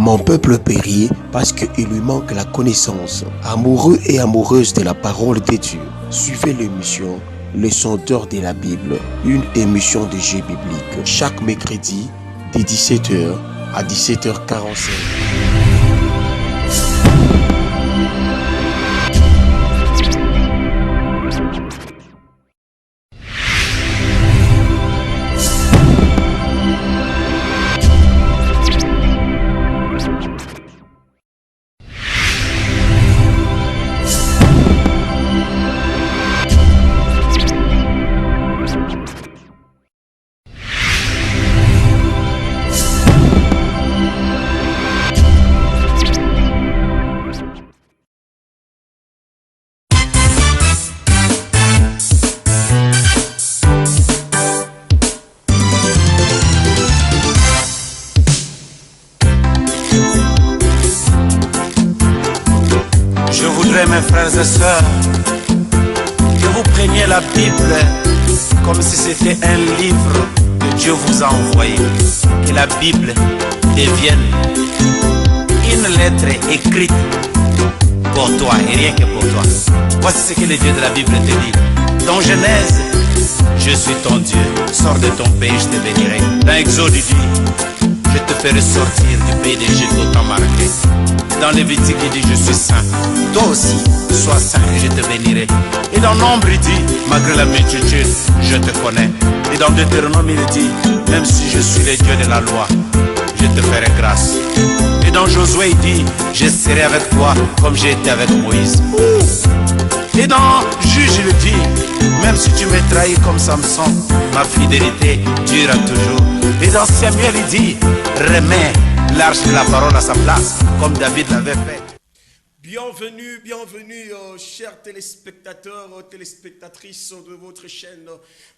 Mon peuple périt parce qu'il lui manque la connaissance. Amoureux et amoureuses de la parole de Dieu, suivez l'émission Le Sondeur de la Bible, une émission de jeu biblique, chaque mercredi de 17h à 17h45. Mes frères et sœurs, que vous preniez la Bible comme si c'était un livre que Dieu vous a envoyé. Que la Bible devienne une lettre écrite pour toi et rien que pour toi. Voici ce que le Dieu de la Bible te dit. Dans Genèse, je suis ton Dieu, sors de ton pays, je te bénirai. Dans Exode, il dit, je te ferai sortir du pays d'Égypte au temps marqué. Dans Lévitique, il dit, je suis saint. Toi aussi, sois saint et je te bénirai. Et dans Nombre, il dit, malgré la multitude, je te connais. Et dans Deutéronome, il dit, même si je suis le Dieu de la loi, je te ferai grâce. Et dans Josué, il dit, je serai avec toi comme j'ai été avec Moïse. Et dans Juge, il dit, même si tu me trahis comme Samson, ma fidélité durera toujours. Et dans Samuel, il dit, remets l'arche de la parole à sa place, comme David l'avait fait. Bienvenue, bienvenue, chers téléspectateurs, téléspectatrices de votre chaîne.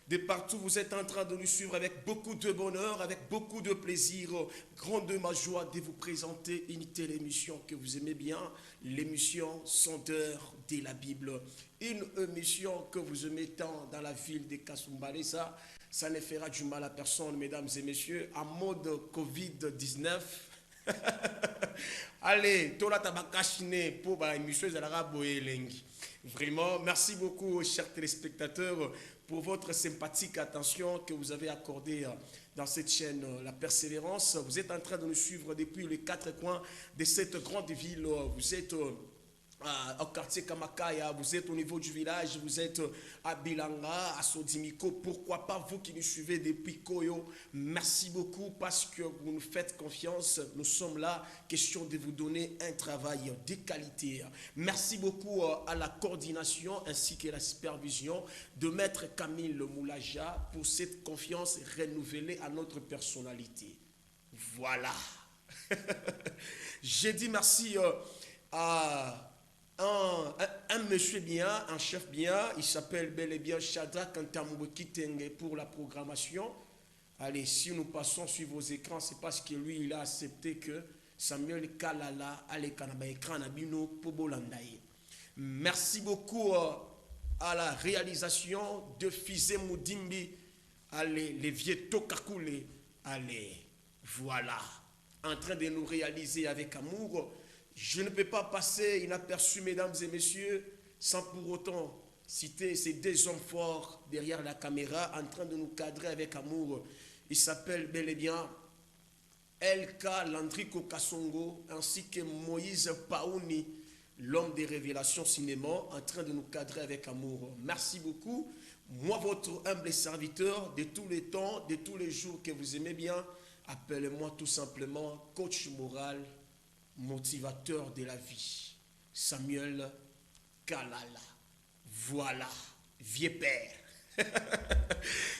De partout, vous êtes en train de nous suivre avec beaucoup de bonheur, avec beaucoup de plaisir. Grande ma joie de vous présenter une telle émission que vous aimez bien, l'émission Sondeur de la Bible. Une émission que vous aimez tant dans la ville de Kasumbalé. Ça ne fera du mal à personne, mesdames et messieurs, en mode Covid-19. Allez, tola tabakashine pour l'émission de l'arabe elengi. Vraiment, merci beaucoup, chers téléspectateurs, pour votre sympathique attention que vous avez accordée dans cette chaîne La Persévérance. Vous êtes en train de nous suivre depuis les quatre coins de cette grande ville. Vous êtes au quartier Kamakaya, vous êtes au niveau du village, vous êtes à Bilanga, à Sodimiko, pourquoi pas vous qui nous suivez depuis Koyo, merci beaucoup parce que vous nous faites confiance, nous sommes là, question de vous donner un travail de qualité. Merci beaucoup à la coordination ainsi que la supervision de Maître Camille Moulaja pour cette confiance renouvelée à notre personnalité. Voilà. J'ai dit merci à un monsieur bien, un chef bien, il s'appelle bel et bien Shadrach Kantamwekitenge pour la programmation. Allez, si nous passons sur vos écrans, c'est parce que lui, il a accepté que Samuel Kalala allait kanaba écran nabino pobolandaye. Merci beaucoup à la réalisation de Fizé Moudimbi, allez, les vieux Tokakule, allez, voilà, en train de nous réaliser avec amour. Je ne peux pas passer inaperçu, mesdames et messieurs, sans pour autant citer ces deux hommes forts derrière la caméra, en train de nous cadrer avec amour. Il s'appelle bel et bien Elka Landriko Kasongo, ainsi que Moïse Paouni, l'homme des révélations cinéma, en train de nous cadrer avec amour. Merci beaucoup. Moi, votre humble serviteur de tous les temps, de tous les jours que vous aimez bien, appelez-moi tout simplement coach moral, motivateur de la vie, Samuel Kalala. Voilà, vieux père.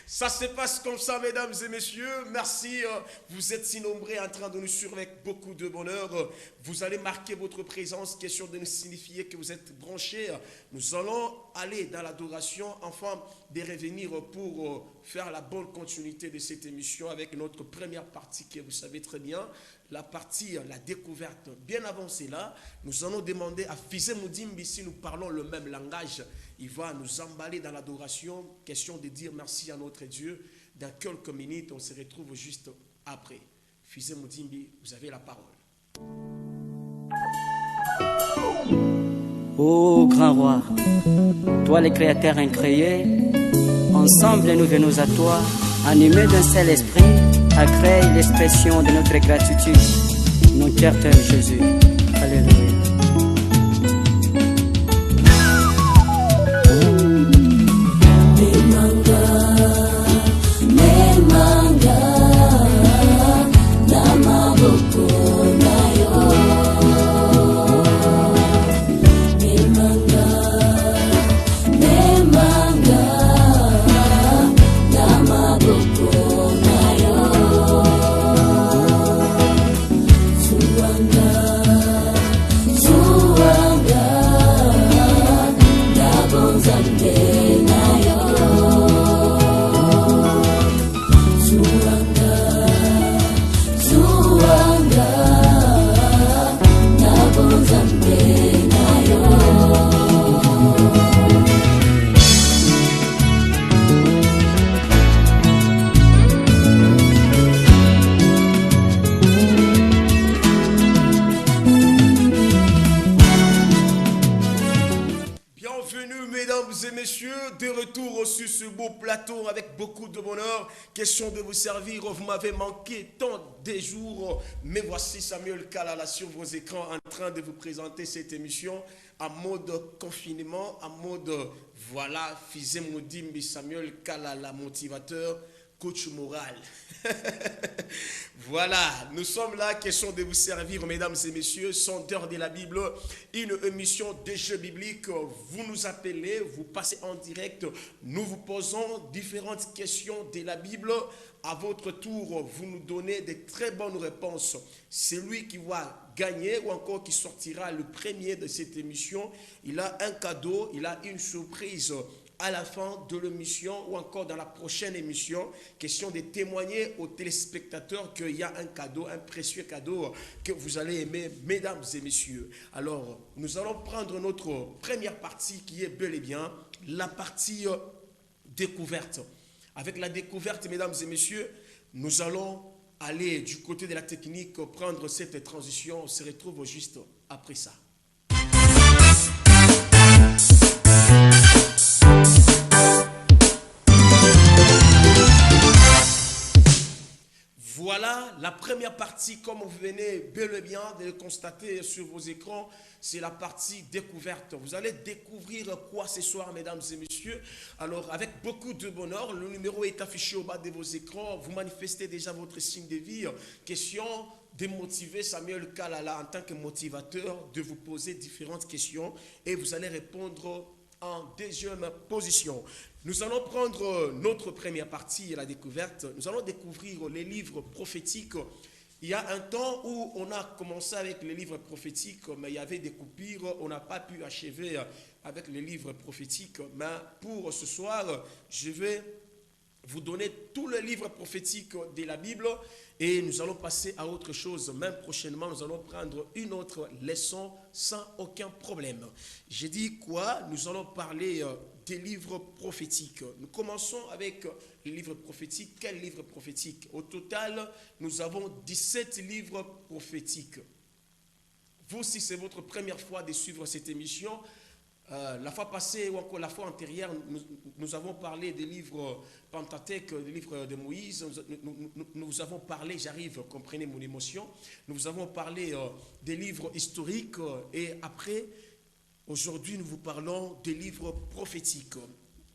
Ça se passe comme ça, mesdames et messieurs. Merci, vous êtes si nombreux en train de nous suivre avec beaucoup de bonheur. Vous allez marquer votre présence, question de nous signifier que vous êtes branchés. Nous allons aller dans l'adoration, enfin de revenir pour faire la bonne continuité de cette émission avec notre première partie que vous savez très bien, la partie, la découverte. Bien avant cela, nous allons demander à Fizé Moudimbi si nous parlons le même langage. Il va nous emballer dans l'adoration, question de dire merci à notre Dieu. Dans quelques minutes, on se retrouve juste après. Fizé Moudimbi, vous avez la parole. Ô grand roi, toi le créateur incréé, ensemble nous venons à toi, animés d'un seul esprit, à créer l'expression de notre gratitude. Mon cœur t'aime Jésus. Alléluia. Avec beaucoup de bonheur, question de vous servir. Vous m'avez manqué tant des jours, mais voici Samuel Kalala sur vos écrans en train de vous présenter cette émission en mode confinement, en mode voilà, Fizemoudim Samuel Kalala, motivateur, coach moral. Voilà, nous sommes là, question de vous servir, mesdames et messieurs, sondeurs de la Bible, une émission de jeux bibliques. Vous nous appelez, vous passez en direct, nous vous posons différentes questions de la Bible. À votre tour, vous nous donnez de très bonnes réponses. Celui qui va gagner ou encore qui sortira le premier de cette émission, il a un cadeau, il a une surprise à la fin de l'émission ou encore dans la prochaine émission, question de témoigner aux téléspectateurs qu'il y a un cadeau, un précieux cadeau que vous allez aimer, mesdames et messieurs. Alors, nous allons prendre notre première partie qui est bel et bien la partie découverte. Avec la découverte, mesdames et messieurs, nous allons aller du côté de la technique, prendre cette transition. On se retrouve juste après ça. Voilà la première partie, comme vous venez bel et bien de le constater sur vos écrans, c'est la partie découverte. Vous allez découvrir quoi ce soir, mesdames et messieurs. Alors, avec beaucoup de bonheur, le numéro est affiché au bas de vos écrans. Vous manifestez déjà votre signe de vie. Question de motiver Samuel Kalala en tant que motivateur, de vous poser différentes questions et vous allez répondre en deuxième position. Nous allons prendre notre première partie, la découverte. Nous allons découvrir les livres prophétiques. Il y a un temps où on a commencé avec les livres prophétiques, mais il y avait des coupures. On n'a pas pu achever avec les livres prophétiques. Mais pour ce soir, je vais vous donner tous les livres prophétiques de la Bible et nous allons passer à autre chose. Même prochainement, nous allons prendre une autre leçon sans aucun problème. J'ai dit quoi? Nous allons parler des livres prophétiques. Nous commençons avec les livres prophétiques. Quels livres prophétiques? Au total, nous avons 17 livres prophétiques. Vous, si c'est votre première fois de suivre cette émission, la fois passée ou encore la fois antérieure, nous avons parlé des livres Pentateuque, des livres de Moïse. Nous avons parlé, j'arrive, comprenez mon émotion. Nous avons parlé des livres historiques et après, aujourd'hui, nous vous parlons des livres prophétiques.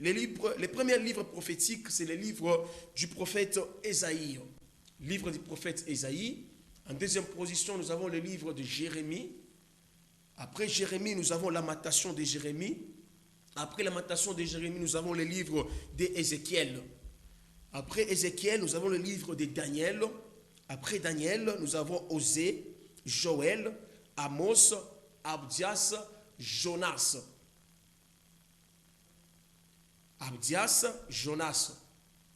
Les premiers livres prophétiques, c'est les livres du prophète Ésaïe. Livre du prophète Ésaïe. En deuxième position, nous avons le livre de Jérémie. Après Jérémie, nous avons Lamentation de Jérémie. Après Lamentation de Jérémie, nous avons le livre d'Ézéchiel. Après Ézéchiel, nous avons le livre de Daniel. Après Daniel, nous avons Osée, Joël, Amos, Abdias, Jonas. Abdias, Jonas.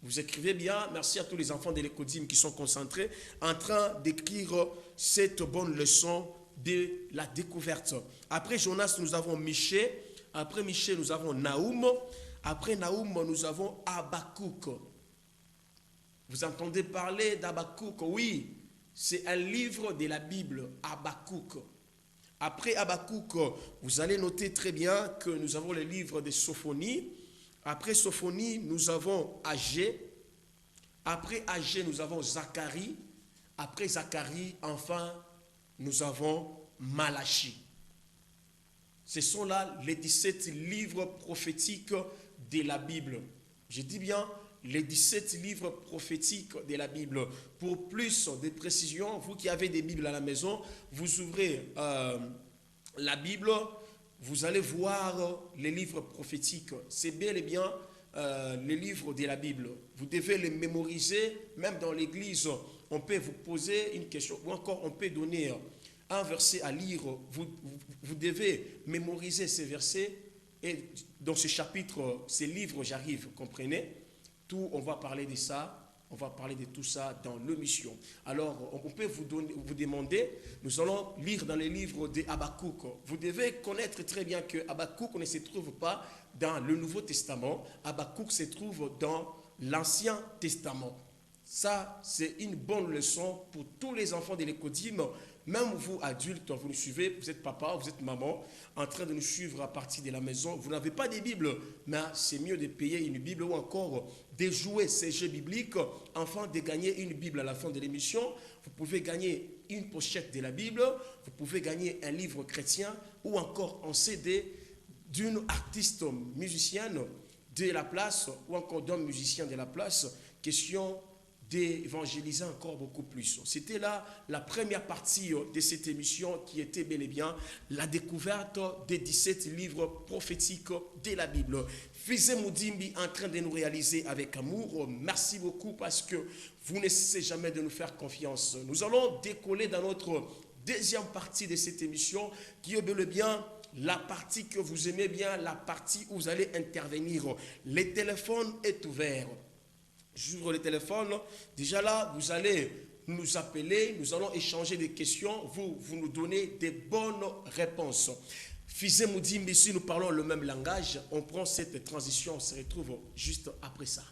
Vous écrivez bien, merci à tous les enfants de l'Écodim qui sont concentrés en train d'écrire cette bonne leçon de la découverte. Après Jonas, nous avons Michée. Après Michée, nous avons Naoum. Après Naoum, nous avons Habakkuk. Vous entendez parler d'Habakkuk? Oui, c'est un livre de la Bible, Habakkuk. Après Habakkuk, vous allez noter très bien que nous avons le livre de Sophonie. Après Sophonie, nous avons Agé. Après Agé, nous avons Zacharie. Après Zacharie, enfin, nous avons Malachie. Ce sont là les 17 livres prophétiques de la Bible. Je dis bien les 17 livres prophétiques de la Bible. Pour plus de précision, vous qui avez des Bibles à la maison, vous ouvrez la Bible, vous allez voir les livres prophétiques. C'est bel et bien les livres de la Bible. Vous devez les mémoriser, même dans l'église, on peut vous poser une question, ou encore on peut donner un verset à lire. Vous devez mémoriser ces versets, et dans ce chapitre, ces livres, j'arrive, comprenez? Tout, on va parler de ça, on va parler de tout ça dans l'émission. Alors, on peut vous demander, nous allons lire dans les livres de Habakkuk. Vous devez connaître très bien que Habakkuk ne se trouve pas dans le Nouveau Testament. Habakkuk se trouve dans l'Ancien Testament. Ça, c'est une bonne leçon pour tous les enfants de l'écodime. Même vous, adultes, vous nous suivez, vous êtes papa, vous êtes maman, en train de nous suivre à partir de la maison. Vous n'avez pas de Bible, mais c'est mieux de payer une Bible ou encore de jouer ces jeux bibliques afin de gagner une Bible à la fin de l'émission. Vous pouvez gagner une pochette de la Bible, vous pouvez gagner un livre chrétien ou encore un CD d'une artiste musicienne de la place ou encore d'un musicien de la place. Question d'évangéliser encore beaucoup plus. C'était là la première partie de cette émission qui était bel et bien la découverte des 17 livres prophétiques de la Bible. Fils Moudimbi en train de nous réaliser avec amour. Merci beaucoup parce que vous ne cessez jamais de nous faire confiance. Nous allons décoller dans notre deuxième partie de cette émission qui est bel et bien la partie que vous aimez bien, la partie où vous allez intervenir. Le téléphone est ouvert. J'ouvre le téléphone. Déjà là, vous allez nous appeler. Nous allons échanger des questions. Vous nous donnez des bonnes réponses. Fils Moudimbi, si nous parlons le même langage, on prend cette transition. On se retrouve juste après ça.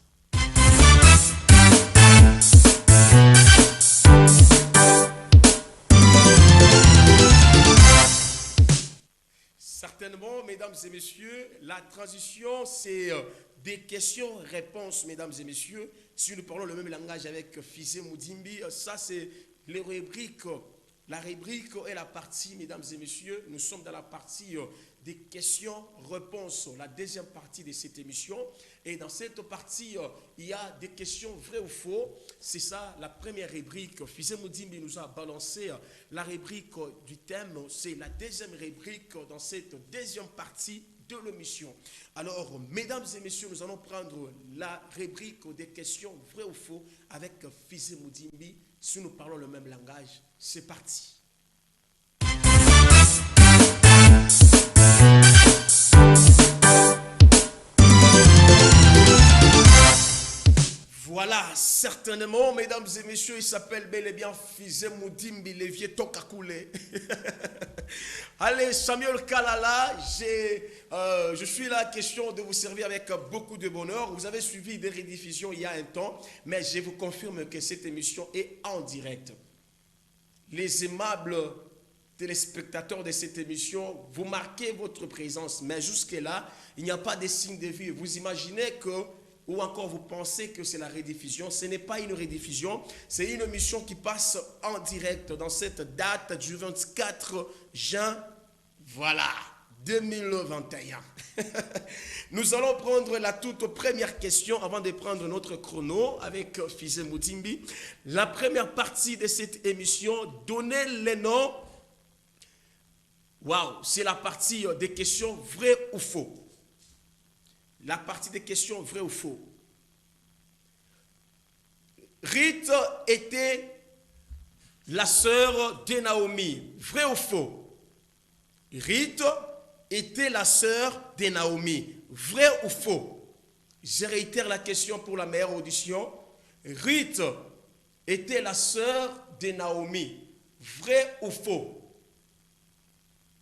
Certainement, mesdames et messieurs, la transition, c'est des questions-réponses, mesdames et messieurs. Si nous parlons le même langage avec Fils Moudimbi, ça c'est les rubriques. La rubrique est la partie, mesdames et messieurs, nous sommes dans la partie des questions-réponses, la deuxième partie de cette émission. Et dans cette partie, il y a des questions vraies ou faux. C'est ça la première rubrique. Fils Moudimbi nous a balancé la rubrique du thème. C'est la deuxième rubrique dans cette deuxième partie de l'émission. Alors, mesdames et messieurs, nous allons prendre la rubrique des questions vraies ou faux avec Fils Moudimbi. Si nous parlons le même langage, c'est parti. Voilà, certainement, mesdames et messieurs, il s'appelle bel et bien Fils Moudimbi, le vieux Tokakoulé. Allez, Samuel Kalala, je suis là, question de vous servir avec beaucoup de bonheur. Vous avez suivi des rediffusions il y a un temps, mais je vous confirme que cette émission est en direct. Les aimables téléspectateurs de cette émission, vous marquez votre présence, mais jusque-là, il n'y a pas de signe de vie. Vous imaginez que, ou encore vous pensez que c'est la rediffusion. Ce n'est pas une rediffusion, c'est une émission qui passe en direct dans cette date du 24 juin, voilà, 2021. Nous allons prendre la toute première question avant de prendre notre chrono avec Fils Moudimbi. La première partie de cette émission, donnez les noms. Waouh, c'est la partie des questions vraies ou faux. La partie des questions vraies ou faux. Ruth était la sœur de Naomi. Vrai ou faux? Ruth était la sœur de Naomi. Vrai ou faux? Je réitère la question pour la meilleure audition. Ruth était la sœur de Naomi. Vrai ou faux?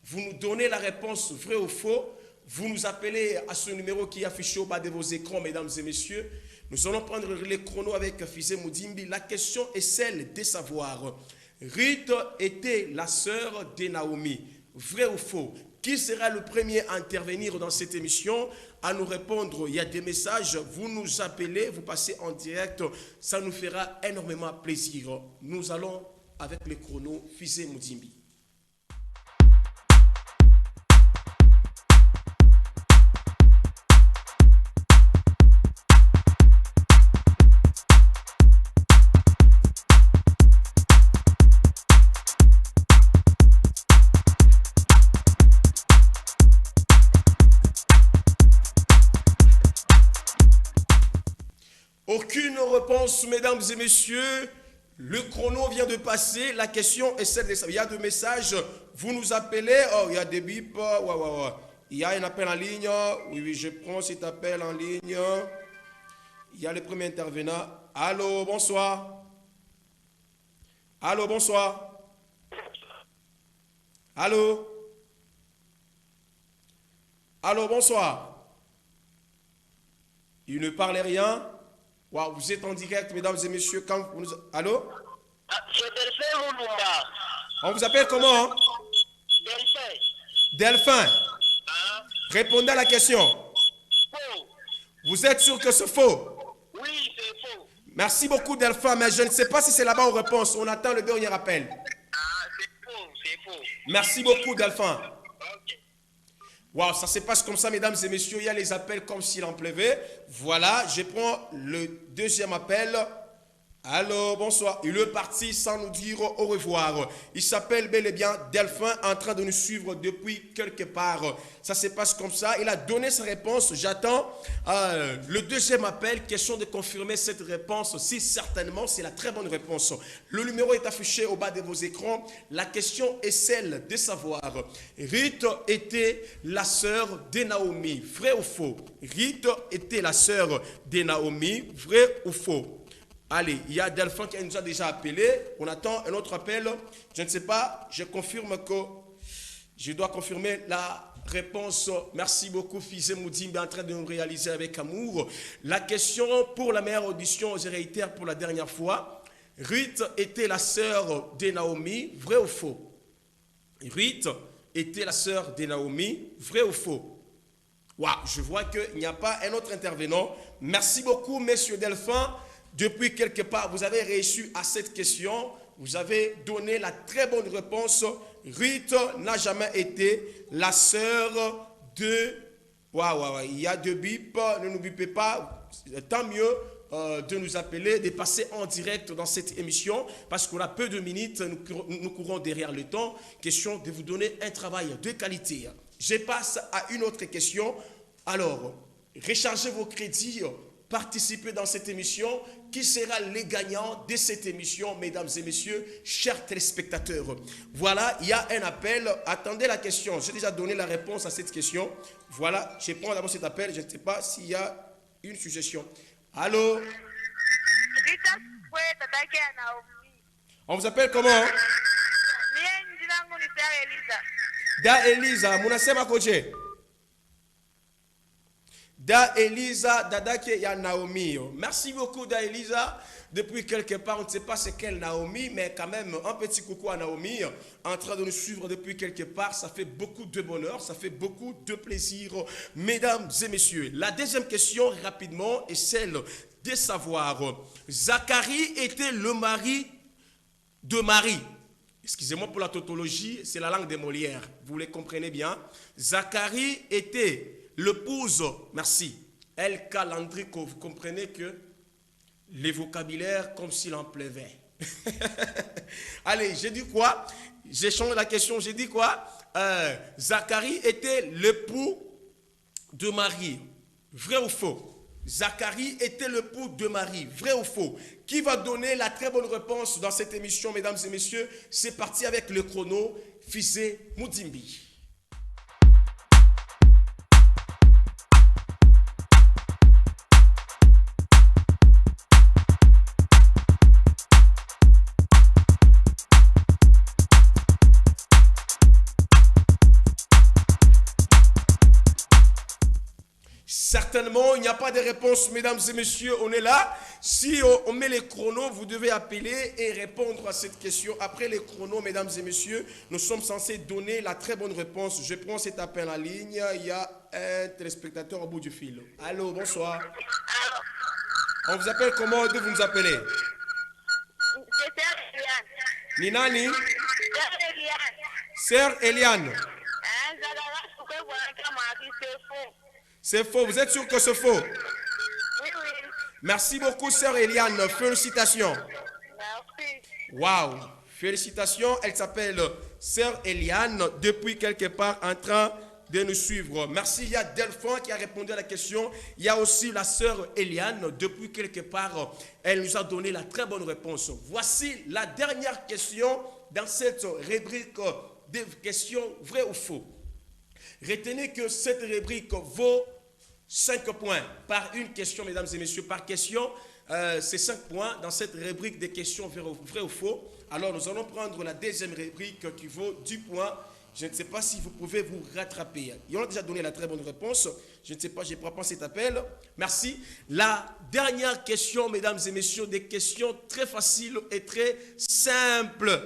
Vous nous donnez la réponse vrai ou faux. vous nous appelez à ce numéro qui est affiché au bas de vos écrans, mesdames et messieurs. Nous allons prendre les chronos avec Fizé Moudimbi. La question est celle de savoir, Ruth était la sœur de Naomi. Vrai ou faux? Qui sera le premier à intervenir dans cette émission? À nous répondre, il y a des messages, vous nous appelez, vous passez en direct, ça nous fera énormément plaisir. Nous allons avec les chronos Fizé Moudimbi. Aucune réponse, mesdames et messieurs. Le chrono vient de passer. La question est celle de ça. Il y a des messages. Vous nous appelez. Oh, il y a des bips. Ouais. Il y a un appel en ligne. Oui, je prends cet appel en ligne. Il y a le premier intervenant. Allô, bonsoir. Allô, bonsoir. Allô. Allô, bonsoir. Il ne parlait rien. Wow, vous êtes en direct, mesdames et messieurs. Quand vous nous... Allô? C'est Delphin Moulumba. On vous appelle comment? Delphin. Delphin. Hein? Répondez à la question. Faux. Vous êtes sûr que c'est faux? Oui, c'est faux. Merci beaucoup, Delphin, mais je ne sais pas si c'est là-bas aux réponses. On attend le dernier appel. Ah, c'est faux. Merci beaucoup, Delphin. Ok. Wow, ça se passe comme ça, mesdames et messieurs. Il y a les appels comme s'il en pleuvait. Voilà, je prends le deuxième appel. Allô, bonsoir. Il est parti sans nous dire au revoir. Il s'appelle bel et bien Delphin, en train de nous suivre depuis quelque part. Ça se passe comme ça. Il a donné sa réponse. J'attends le deuxième appel. Question de confirmer cette réponse. Si certainement, c'est la très bonne réponse. Le numéro est affiché au bas de vos écrans. La question est celle de savoir, Ruth était la sœur de Naomi. Vrai ou faux? Ruth était la sœur de Naomi. Vrai ou faux? Allez, il y a Delphin qui nous a déjà appelé. On attend un autre appel. Je ne sais pas. Je confirme que je dois confirmer la réponse. Merci beaucoup, Fizé Moudimbi, en train de nous réaliser avec amour. La question pour la meilleure audition, je réitère pour la dernière fois. Ruth était la sœur de Naomi. Vrai ou faux? Ruth était la sœur de Naomi. Vrai ou faux? Wow, je vois qu'il n'y a pas un autre intervenant. Merci beaucoup, messieurs Delphin. Depuis quelque part, vous avez réussi à cette question. Vous avez donné la très bonne réponse. Ruth n'a jamais été la sœur de... Il y a deux bips. Ne nous bipez pas. Tant mieux de nous appeler, de passer en direct dans cette émission. Parce qu'on a peu de minutes. Nous courons derrière le temps. Question de vous donner un travail de qualité. Je passe à une autre question. Alors, rechargez vos crédits. Participez dans cette émission. Qui sera les gagnants de cette émission, mesdames et messieurs, chers téléspectateurs? Voilà, il y a un appel. Attendez la question. J'ai déjà donné la réponse à cette question. Voilà, je prends d'abord cet appel. Je ne sais pas s'il y a une suggestion. Allô? On vous appelle comment? Da Elisa, Munasema Koje. Da Elisa, Dadake ya Naomi. Merci beaucoup, Da Elisa. Depuis quelque part, on ne sait pas c'est quelle Naomi, mais quand même, un petit coucou à Naomi, en train de nous suivre depuis quelque part. Ça fait beaucoup de bonheur, ça fait beaucoup de plaisir, mesdames et messieurs. La deuxième question, rapidement, est celle de savoir, Zacharie était le mari de Marie. Excusez-moi pour la tautologie, c'est la langue des Molières. Vous les comprenez bien. Zacharie était l'épouse, merci, El Calandrico, vous comprenez que les vocabulaires comme s'il en pleuvait. Allez, j'ai dit quoi? J'ai changé la question, j'ai dit quoi? Zacharie était l'époux de Marie. Vrai ou faux? Zacharie était l'époux de Marie. Vrai ou faux? Qui va donner la très bonne réponse dans cette émission, mesdames et messieurs? C'est parti avec le chrono. Fizé Moudimbi. Normalement, il n'y a pas de réponse, mesdames et messieurs, on est là. Si on met les chronos, vous devez appeler et répondre à cette question. Après les chronos, mesdames et messieurs, nous sommes censés donner la très bonne réponse. Je prends cet appel en ligne. Il y a un téléspectateur au bout du fil. Allô, bonsoir. On vous appelle comment? D'où vous nous appelez? C'est Sœur Eliane. Ninani? Sœur Eliane. Sœur Eliane. C'est faux. C'est faux. Vous êtes sûr que c'est faux? Oui, oui. Merci beaucoup, Sœur Eliane. Félicitations. Merci. Waouh! Félicitations. Elle s'appelle Sœur Eliane, depuis quelque part en train de nous suivre. Merci. Il y a Delphin qui a répondu à la question. Il y a aussi la Sœur Eliane, depuis quelque part. Elle nous a donné la très bonne réponse. Voici la dernière question dans cette rubrique des questions vraies ou faux. Retenez que cette rubrique vaut 5 points par une question, mesdames et messieurs. Par question, c'est 5 points dans cette rubrique des questions vraies ou faux. Alors, nous allons prendre la deuxième rubrique qui vaut 10 points. Je ne sais pas si vous pouvez vous rattraper. Ils ont déjà donné la très bonne réponse. Je ne sais pas, je ne prends pas cet appel. Merci. La dernière question, mesdames et messieurs, des questions très faciles et très simples.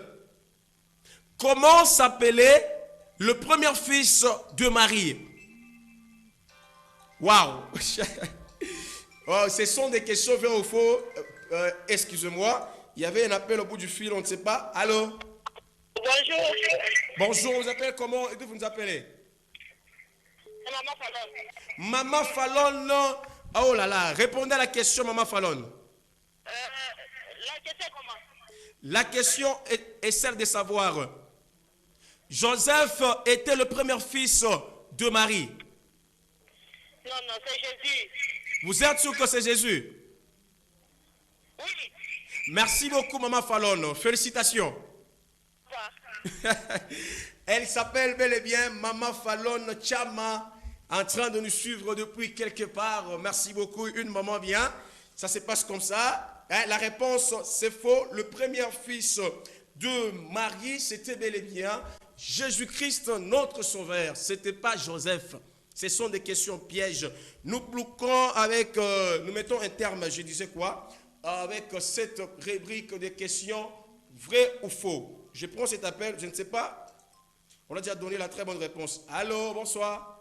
Comment s'appelait le premier fils de Marie? Waouh! Oh, ce sont des questions vraies ou faux. Excusez-moi, il y avait un appel au bout du fil, on ne sait pas. Allô? Bonjour. Bonjour, on vous appelle comment et d'où vous nous appelez? C'est Maman Fallon. Maman Fallon. Oh là là, répondez à la question, Maman Fallon. La question est comment? La question est celle de savoir. Joseph était le premier fils de Marie. Non, non, c'est Jésus. Vous êtes sûr que c'est Jésus? Oui. Merci beaucoup, Maman Fallon. Félicitations. Elle s'appelle bel et bien Maman Fallon Chama, en train de nous suivre depuis quelque part. Merci beaucoup, une maman bien. Ça se passe comme ça. La réponse, c'est faux. Le premier fils de Marie, c'était bel et bien Jésus-Christ, notre sauveur. Ce n'était pas Joseph. Ce sont des questions pièges. Nous bloquons avec, nous mettons un terme, je disais quoi, avec cette rubrique des questions vraies ou faux. Je prends cet appel, je ne sais pas. On a déjà donné la très bonne réponse. Allô, bonsoir.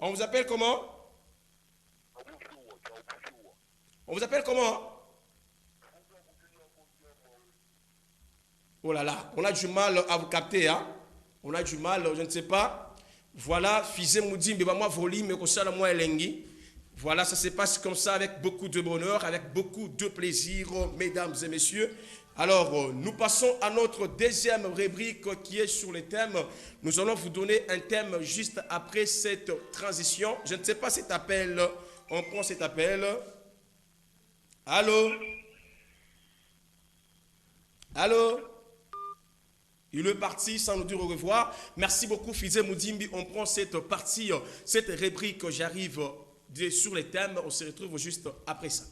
On vous appelle comment? On vous appelle comment? Oh là là, on a du mal à vous capter, hein? On a du mal, je ne sais pas. Voilà, Fizé Moudi, mais moi, Voli, mais ça, moi, Elengi. Voilà, ça se passe comme ça avec beaucoup de bonheur, avec beaucoup de plaisir, mesdames et messieurs. Alors, nous passons à notre deuxième rubrique qui est sur les thèmes. Nous allons vous donner un thème juste après cette transition. Je ne sais pas cet appel. On prend cet appel. Allô? Allô? Il est parti sans nous dire au revoir. Merci beaucoup, Fizé Moudimbi. On prend cette partie, cette rubrique. J'arrive sur les thèmes. On se retrouve juste après ça.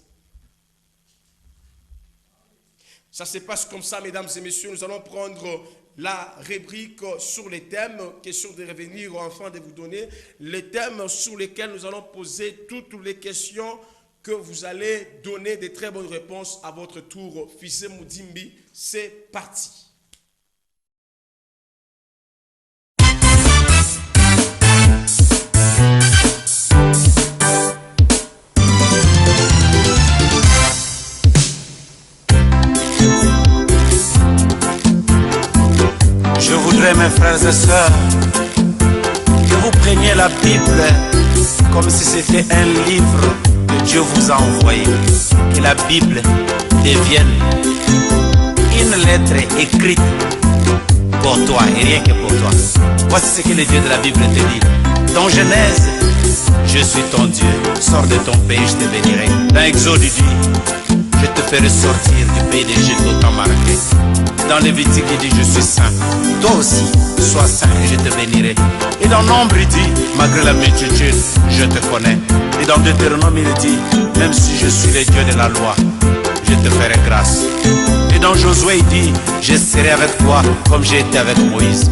Ça se passe comme ça, mesdames et messieurs. Nous allons prendre la rubrique sur les thèmes. Question de revenir enfin de vous donner les thèmes sur lesquels nous allons poser toutes les questions que vous allez donner des très bonnes réponses à votre tour. Fizé Moudimbi, c'est parti. Je voudrais, mes frères et sœurs, que vous preniez la Bible comme si c'était un livre que Dieu vous a envoyé. Que la Bible devienne une lettre écrite pour toi et rien que pour toi. Voici ce que le Dieu de la Bible te dit. Dans Genèse, je suis ton Dieu. Sors de ton pays, je te bénirai. Dans Exode, il dit, je te ferai sortir du pays d'Égypte au temps marqué. Dans Lévitique, il dit, je suis saint. Toi aussi, sois saint et je te bénirai. Et dans Nombre, il dit, malgré la multitude, je te connais. Et dans Deutéronome, il dit, même si je suis le Dieu de la loi, je te ferai grâce. Et dans Josué, il dit, je serai avec toi comme j'ai été avec Moïse.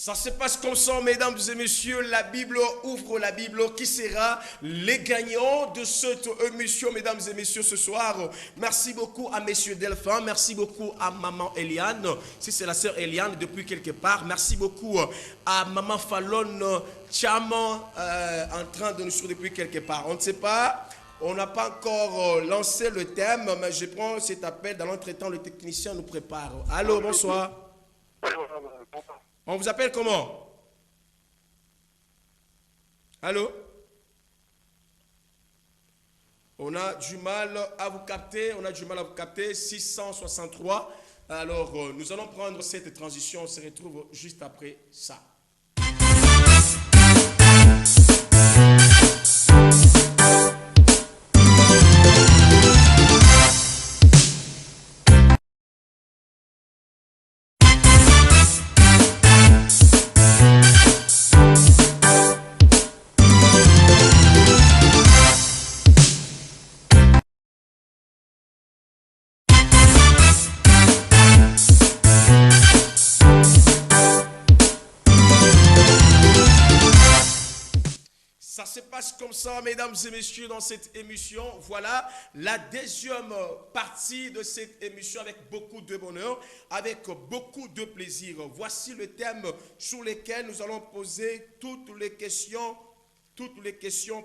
Ça se passe comme ça, mesdames et messieurs. La Bible ouvre la Bible. Qui sera les gagnants de cette émission, mesdames et messieurs, ce soir? Merci beaucoup à messieurs Delphin. Merci beaucoup à maman Eliane. Si c'est la sœur Eliane depuis quelque part. Merci beaucoup à maman Fallon Cham en train de nous suivre depuis quelque part. On ne sait pas. On n'a pas encore lancé le thème, mais je prends cet appel. Dans l'entretemps, le technicien nous prépare. Allô, bonsoir. On vous appelle comment? Allô? On a du mal à vous capter. 663. Alors, nous allons prendre cette transition. On se retrouve juste après ça. Ça se passe comme ça, mesdames et messieurs, dans cette émission. Voilà la deuxième partie de cette émission avec beaucoup de bonheur, avec beaucoup de plaisir. Voici le thème sur lequel nous allons poser toutes les questions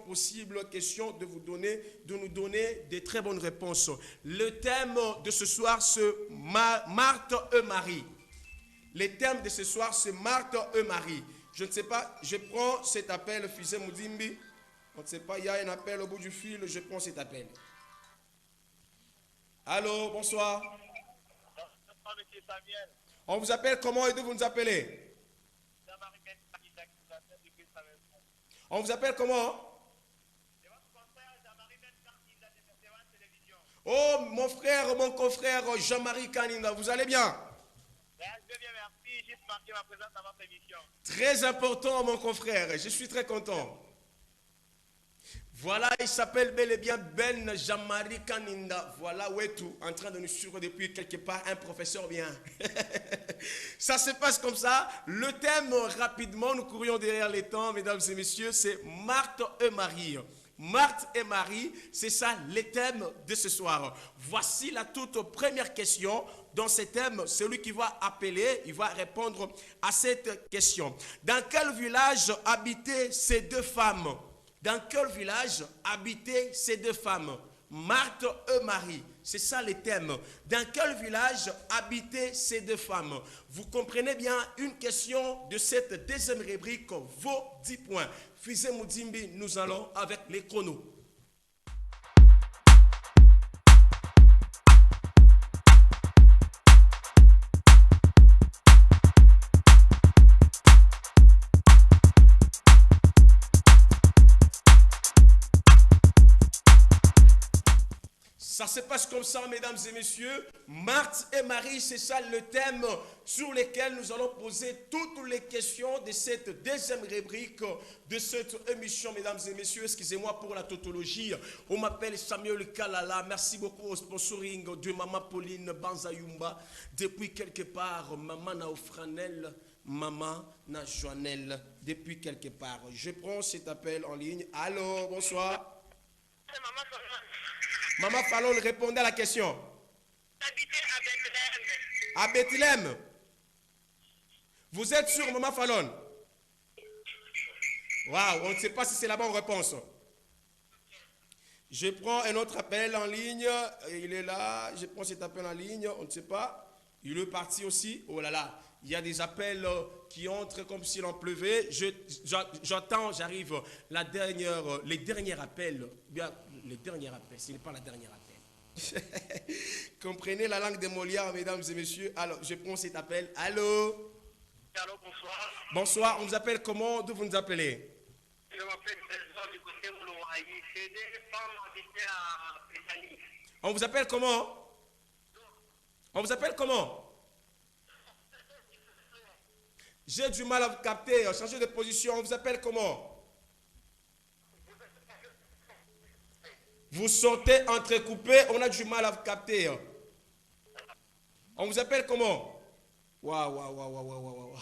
possibles, questions de nous donner des très bonnes réponses. Le thème de ce soir, c'est Marthe et Marie. Le thème de ce soir, c'est Marthe et Marie. Je ne sais pas, je prends cet appel, Fizé Moudimbi. On ne sait pas, il y a un appel au bout du fil, je prends cet appel. Allô, bonsoir. On vous appelle comment et d'où vous nous appelez? On vous appelle comment? Oh, mon frère, mon confrère Jean-Marie Kaninda, vous allez bien? Très important, mon confrère, je suis très content. Voilà, il s'appelle bel et bien Ben Jean-Marie Kaninda. Voilà, où est tout, en train de nous suivre depuis quelque part, un professeur bien. Ça se passe comme ça. Le thème, rapidement, nous courions derrière les temps, mesdames et messieurs, c'est Marthe et Marie. Marthe et Marie, c'est ça le thème de ce soir. Voici la toute première question. Dans ce thème, celui qui va appeler, il va répondre à cette question. Dans quel village habitaient ces deux femmes? Dans quel village habitaient ces deux femmes? Marthe et Marie, c'est ça le thème. Dans quel village habitaient ces deux femmes? Vous comprenez bien, une question de cette deuxième rubrique vaut 10 points. Fizé Moudimbi, nous allons avec les chronos. Ça se passe comme ça, mesdames et messieurs. Marthe et Marie, c'est ça le thème sur lequel nous allons poser toutes les questions de cette deuxième rubrique de cette émission, mesdames et messieurs. Excusez-moi pour la tautologie. On m'appelle Samuel Kalala. Merci beaucoup au sponsoring de Maman Pauline Banzayumba. Depuis quelque part, Maman Naofranel, Maman Najoanel. Depuis quelque part. Je prends cet appel en ligne. Allô, bonsoir. C'est Maman Fallon. Maman Fallon, répondez à la question. J'habitais à Bethléem. À Bethléem. Vous êtes sûr, Maman Fallon? Waouh, on ne sait pas si c'est la bonne réponse. Je prends un autre appel en ligne. Il est là. Je prends cet appel en ligne. On ne sait pas. Il est parti aussi. Oh là là. Il y a des appels qui entrent comme s'il en pleuvait. J'attends, j'arrive. Les derniers appels. Bien, les derniers appels. Ce n'est pas la dernière appel. Comprenez la langue de Molière, mesdames et messieurs. Alors, je prends cet appel. Allô? Allô, bonsoir. Bonsoir. On vous appelle comment? D'où vous nous appelez? Je m'appelle Trésor du côté Moulouaï. C'est des femmes habitées à Pétani. On vous appelle comment? On vous appelle comment? J'ai du mal à vous capter. Changez de position. On vous appelle comment? Vous sortez entrecoupé. On a du mal à vous capter. On vous appelle comment? Waouh.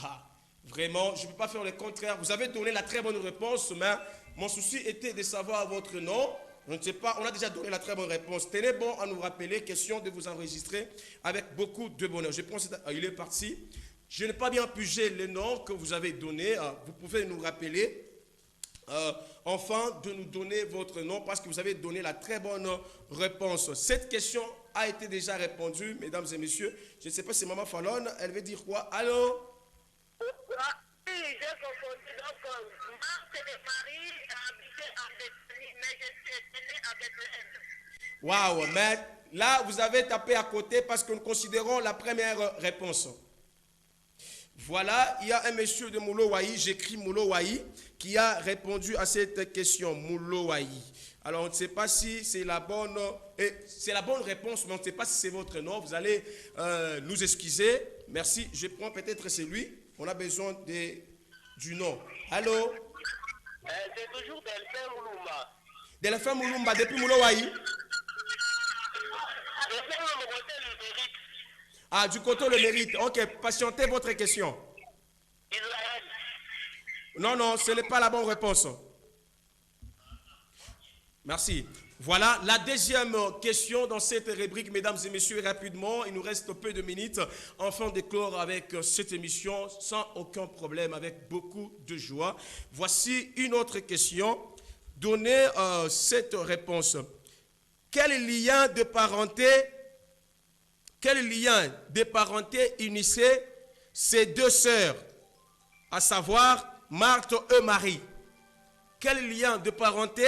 Vraiment, je ne peux pas faire le contraire. Vous avez donné la très bonne réponse, mais mon souci était de savoir votre nom. Je ne sais pas, on a déjà donné la très bonne réponse. Tenez bon à nous rappeler, question de vous enregistrer avec beaucoup de bonheur. Je pense qu'il est parti. Je n'ai pas bien pigé les noms que vous avez donnés. Vous pouvez nous rappeler. Enfin, de nous donner votre nom parce que vous avez donné la très bonne réponse. Cette question a été déjà répondue, mesdames et messieurs. Je ne sais pas si Maman Fallon, elle veut dire quoi? Allô? Oui, j'ai confondu. Donc, Marthe et Marie habitaient en Bethléem, mais je suis né à Bethléem. Waouh, mais là, vous avez tapé à côté parce que nous considérons la première réponse. Voilà, il y a un monsieur de Moulowaï, j'écris Moulowaï, qui a répondu à cette question, Moulowaï. Alors, on ne sait pas si c'est la bonne réponse, mais on ne sait pas si c'est votre nom. Vous allez nous excuser. Merci, je prends peut-être celui. On a besoin du nom. Allô? C'est toujours Delphin Moulouma. Delphin Mouloumba, depuis Moulowaï. Delphin Moulouma, le mérite. Ah, du côté le mérite. Ok, patientez votre question. Israël. Non, ce n'est pas la bonne réponse. Merci. Voilà la deuxième question dans cette rubrique, mesdames et messieurs, rapidement. Il nous reste peu de minutes. Enfin, de clore avec cette émission sans aucun problème, avec beaucoup de joie. Voici une autre question. Donnez cette réponse. Quel lien de parenté unissait ces deux sœurs, à savoir Marthe et Marie? Quel lien de parenté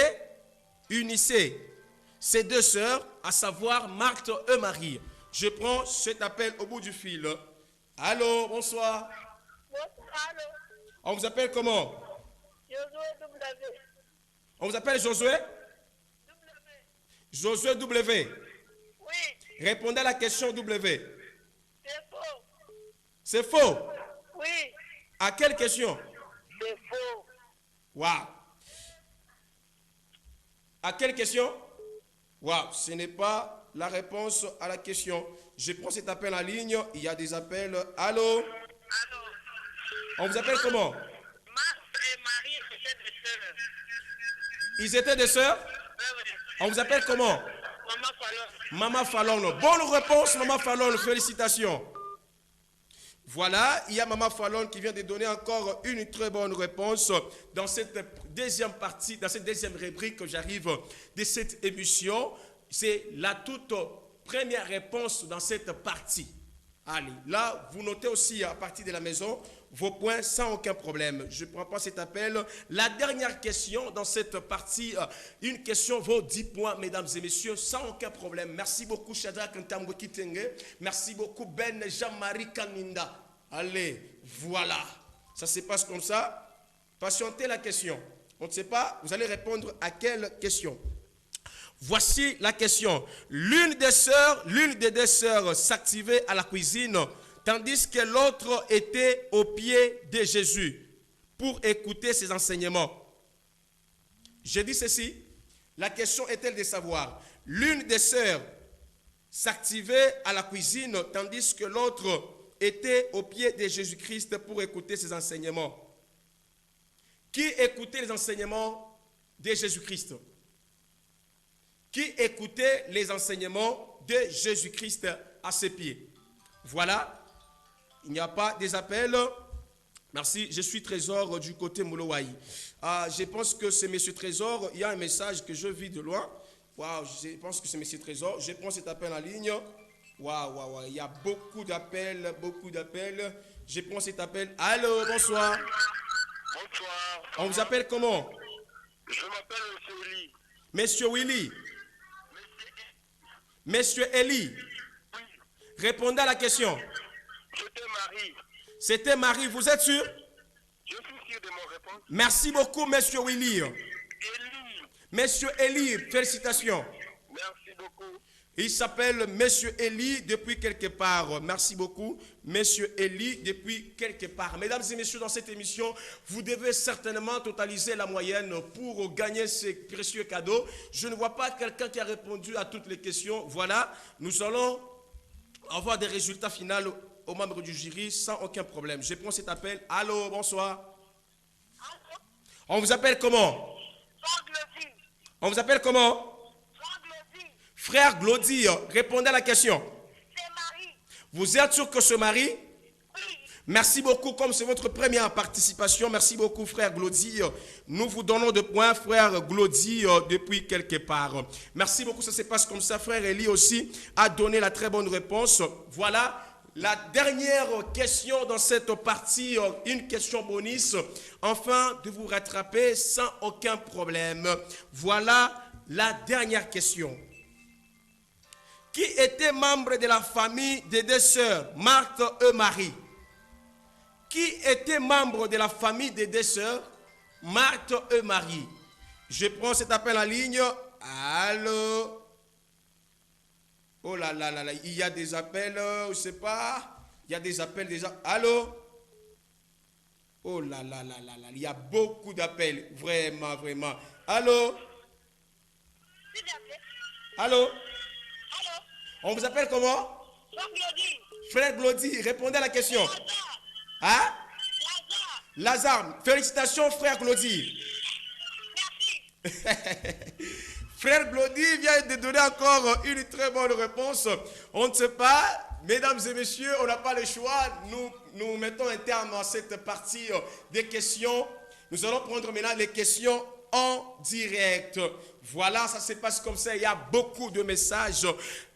unissait ces deux sœurs, à savoir Marthe et Marie? Je prends cet appel au bout du fil. Allô, bonsoir. Allô. On vous appelle comment? Josué W. On vous appelle Josué? Josué W. Oui, Répondez à la question W. c'est faux. C'est faux. Oui, À quelle question? c'est faux. Waouh. À quelle question? Waouh, ce n'est pas la réponse à la question. Je prends cet appel en ligne. Il y a des appels. Allô? Allô. On vous appelle comment? Marthe et Marie étaient des sœurs. Ils étaient des sœurs? Oui. On vous appelle comment? Maman Fallon. Maman Fallon. Bonne réponse, Maman Fallon. Félicitations. Voilà, il y a Maman Fallon qui vient de donner encore une très bonne réponse dans cette deuxième partie, dans cette deuxième rubrique que j'arrive de cette émission. C'est la toute première réponse dans cette partie. Allez, là, vous notez aussi à partir de la maison vos points sans aucun problème. Je ne prends pas cet appel. La dernière question dans cette partie, une question vaut 10 points, mesdames et messieurs, sans aucun problème. Merci beaucoup, Shadrach Ntambwe Kitenge. Merci beaucoup, Ben Jean-Marie Kaninda. Allez, voilà. Ça se passe comme ça. Patientez la question. On ne sait pas, vous allez répondre à quelle question? Voici la question. L'une des deux sœurs s'activait à la cuisine, tandis que l'autre était au pied de Jésus pour écouter ses enseignements. Je dis ceci, la question est-elle de savoir, l'une des sœurs s'activait à la cuisine, tandis que l'autre était au pied de Jésus-Christ pour écouter ses enseignements. Qui écoutait les enseignements de Jésus-Christ? Qui écoutait les enseignements de Jésus-Christ à ses pieds? Voilà, il n'y a pas des appels. Merci, je suis Trésor du côté Moulowaï. Je pense que c'est M. Trésor, il y a un message que je vis de loin. Waouh, je pense que c'est M. Trésor. Je prends cet appel en ligne. Waouh, il y a beaucoup d'appels. Je prends cet appel. Allô, bonsoir. Bonsoir. On vous appelle comment? Je m'appelle M. Willy. Monsieur Willy. Monsieur Eli. Oui, Répondez à la question. c'était Marie. C'était Marie, vous êtes sûr? Je suis sûr de mon réponse. Merci beaucoup, Monsieur Willy. Élie. Monsieur Eli, félicitations. Merci beaucoup. Il s'appelle Monsieur Eli depuis quelque part. Merci beaucoup, Monsieur Eli depuis quelque part. Mesdames et messieurs, dans cette émission, vous devez certainement totaliser la moyenne pour gagner ces précieux cadeaux. Je ne vois pas quelqu'un qui a répondu à toutes les questions. Voilà, nous allons avoir des résultats finaux aux membres du jury sans aucun problème. Je prends cet appel. Allô, bonsoir. Allô? On vous appelle comment? Glody. On vous appelle comment? Glody. Frère Glody, répondez à la question. C'est Marie. Vous êtes sûr que ce mari? Oui. Merci beaucoup, comme c'est votre première participation. Merci beaucoup, frère Glody. Nous vous donnons de points, frère Glody, depuis quelque part. Merci beaucoup, ça se passe comme ça. Frère Eli aussi a donné la très bonne réponse. Voilà la dernière question dans cette partie, une question bonus, afin de vous rattraper sans aucun problème. Voilà la dernière question. Qui était membre de la famille des deux sœurs, Marthe et Marie? Qui était membre de la famille des deux sœurs, Marthe et Marie? Je prends cet appel en ligne. Allô? Oh là là là là, il y a des appels, je ne sais pas. Il y a des appels déjà. Allô? Oh là là là là là, il y a beaucoup d'appels. Vraiment, vraiment. Allô? S'il vous plaît. Allô? Allô? On vous appelle comment? Glody. Frère Glody, répondez à la question. Lazare. Hein? Lazare. Lazare, félicitations frère Glody. Merci. Frère Glody vient de donner encore une très bonne réponse. On ne sait pas, mesdames et messieurs, on n'a pas le choix. Nous mettons un terme à cette partie des questions. Nous allons prendre maintenant les questions en direct. Voilà, ça se passe comme ça. Il y a beaucoup de messages.